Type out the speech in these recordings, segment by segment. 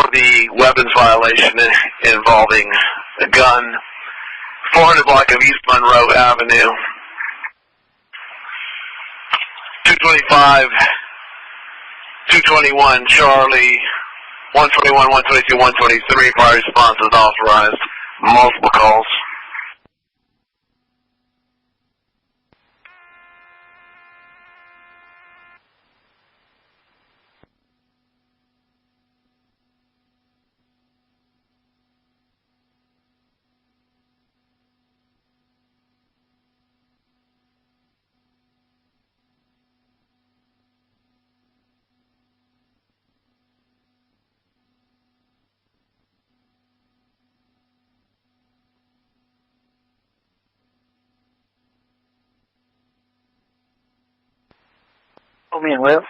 for the weapons violation involving a gun, 400 block of East Monroe Avenue, 225, 221 Charlie, 121, 122, 123, prior response is authorized. Multiple calls. Oh, man, Will.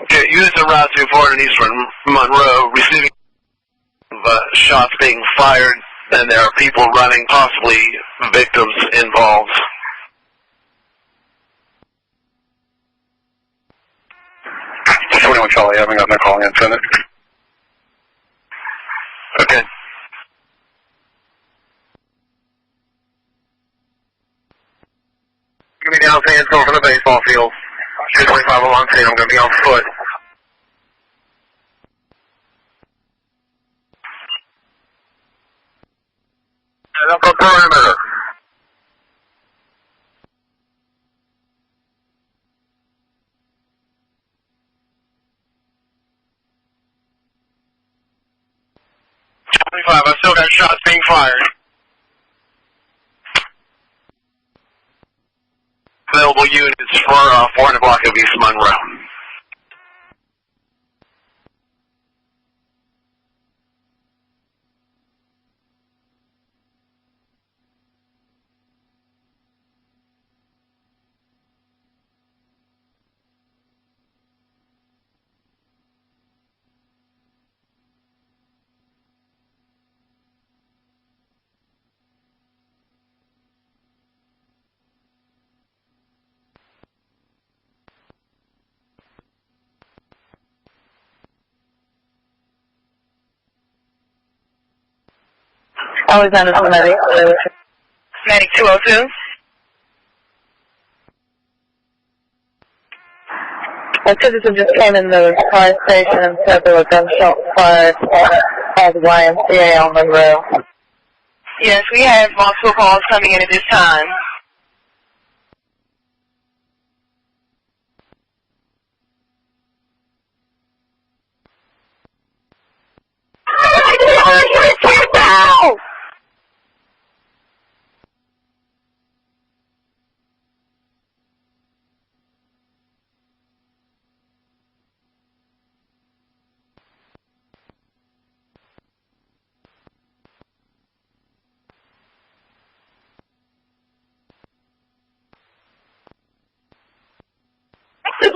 Okay, units en route to 400 East Monroe, receiving shots being fired, and there are people running, possibly victims involved. Charlie, I haven't got my call yet, send it. Okay. Give me down Sandsville from the baseball field. 225 along scene, I'm going to be on foot. Set up a perimeter. I've still got shots being fired. Available units for 400 block of East Monroe. Alexandria, medic. Medic 202. A citizen just came in the fire station and said there were gunshots fired by the YMCA on Monroe. Yes, we have multiple calls coming in at this time.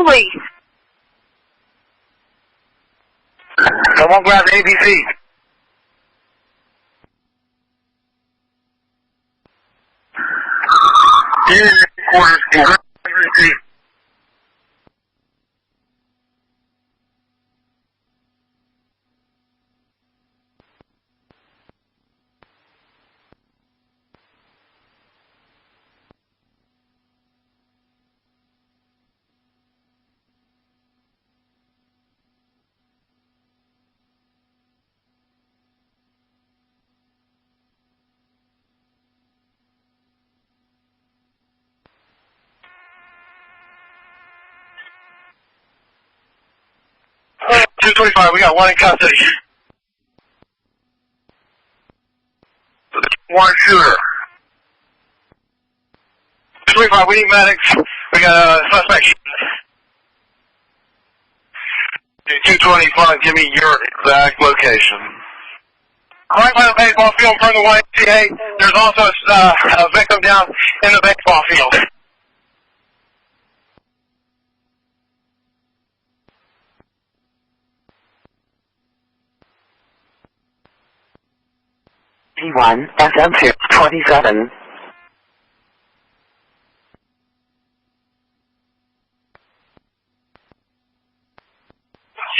Please. Someone grab ABC. Quarters, grab ABC. Uh, 225, we got one in custody. One shooter. 225, we need medics. We got a suspect. 225, give me your exact location. Right by the baseball field in front of the YMCA. There's also a victim down in the baseball field. P1, SM 27.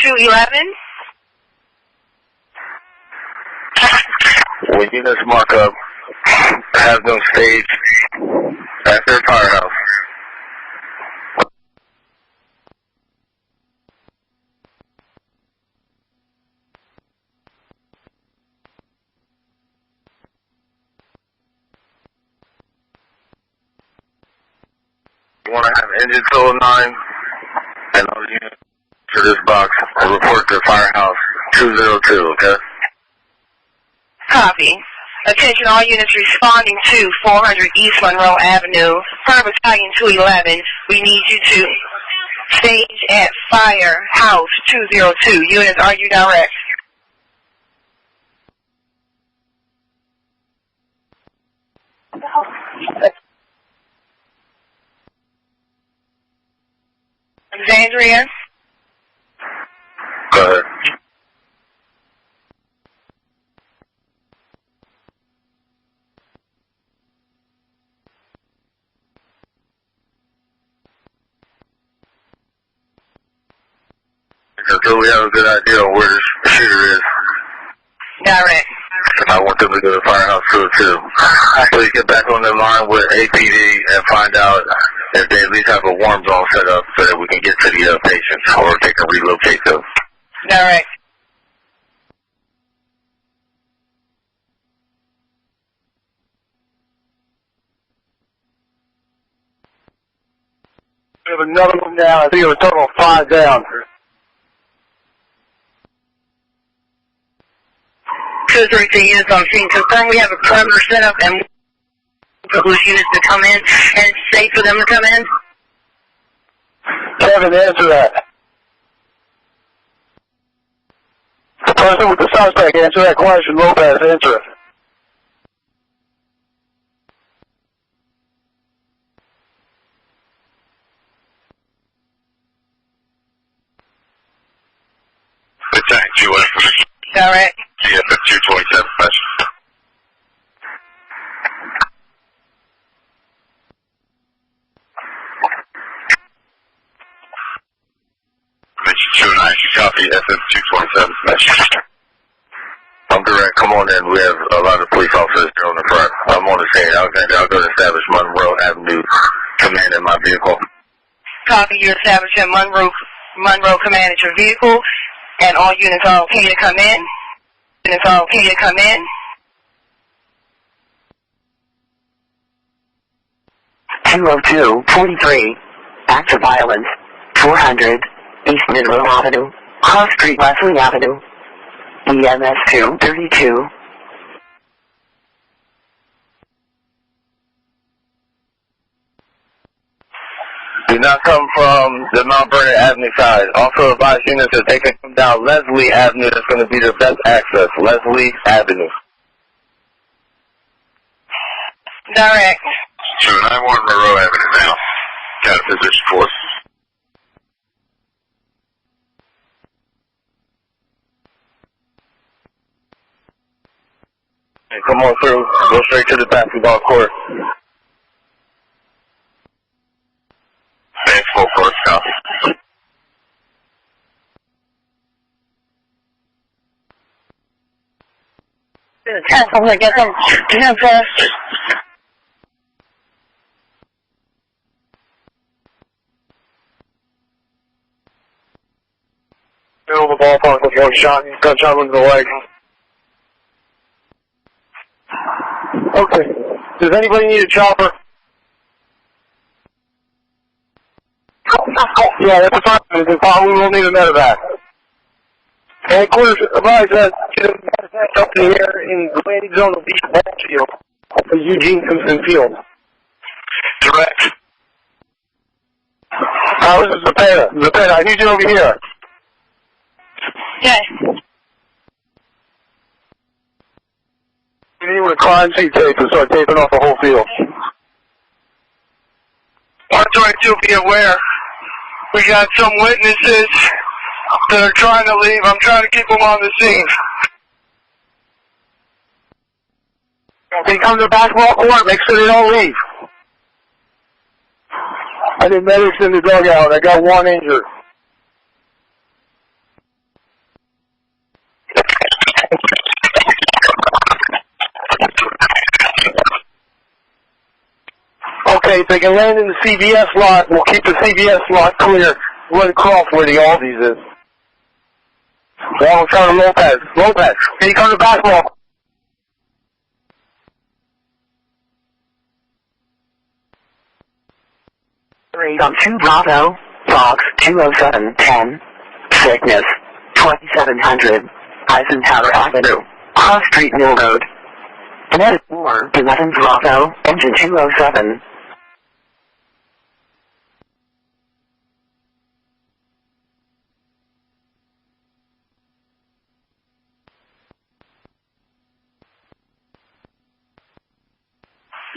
211. When units mark up, have them stage at their firehouse. You want to have engine total 9 and all units to this box and report to firehouse 202, okay? Copy. Attention all units responding to 400 East Monroe Avenue. Per Battalion 211, we need you to stage at Firehouse 202. Units, are you direct? Alexandria? Go ahead. Until we have a good idea on where the shooter is. Direct. I want them to go to firehouse 202. Please get back on the line with APD and find out if they at least have a warm zone set up so that we can get to the patients or they can relocate them. Direct. We have another one down. I think it was a total of 5 down. 233 units on scene. Confirm we have a perimeter set up and for those units to come in, and it's safe for them to come in? Kevin, answer that. The person with the suspect, answer that question. Lopez, answer it. Attack 211. Direct. GFF 227, question. Mention 29, you copy SF 227, question. I'm direct, come on in. We have a lot of police officers here on the front. I'm on the scene. I'll go to establish Monroe Avenue, command in my vehicle. Copy, you established at Monroe command at your vehicle, and all units are okay to come in. Units are okay to come in. 202-43, active violence, 400, East Monroe Avenue, Cross Street, Wesley Avenue, EMS 232. Do not come from the Mount Vernon Avenue side. Also advise units that they can come down Leslie Avenue. That's going to be their best access. Leslie Avenue. Direct. 291 Monroe Avenue now. Got a position for us. Hey, come on through. Go straight to the basketball court. Thanks, full court, copy. I'm going to get them to him first. Middle of the ballpark with one shot. Gunshot into the leg. Okay. Does anybody need a chopper? Yeah, that's fine. We will need a medevac. Headquarters advise that get a medevac up in the air in the landing zone of East Battlefield for Eugene Simpson Field. Direct. This is Zepeda. Zepeda, I need you over here. Okay. You need with a crime scene tape to start taping off the whole field. 122, be aware. We got some witnesses that are trying to leave. I'm trying to keep them on the scene. They come to the basketball court, make sure they don't leave. I did medics in the dugout. I got one injured. Okay, if they can land in the CVS lot, we'll keep the CVS lot clear. Run across where the Aldi's is. Well, I'm trying to Lopez. Lopez, can you come to basketball? On 2 Bravo, Fox 20710, Sickness 2700, Eisenhower Avenue, Cross Street Mill Road. Connected 4, 11 Bravo, engine 207.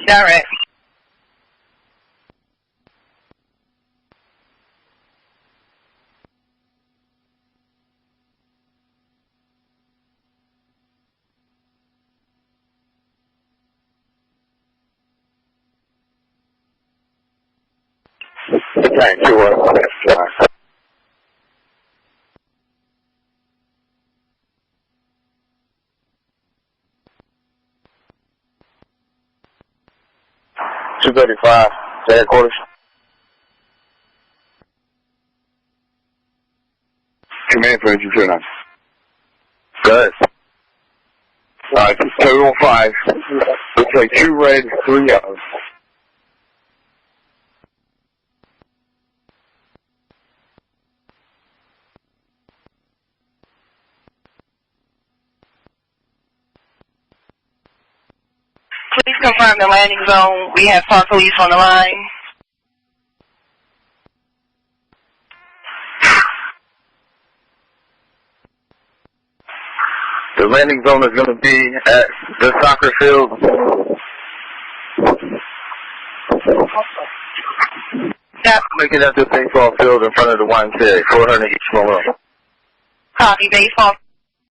Direct. Thank you. $235, headquarters. Command for engine 29. Good. Alright, total 5. Looks like 2 red, 3 yellows. Please confirm the landing zone. We have Park Police on the line. The landing zone is going to be at the soccer field. Yep. Make it at the baseball field in front of the YMCA, 400 East Malone. Copy. Baseball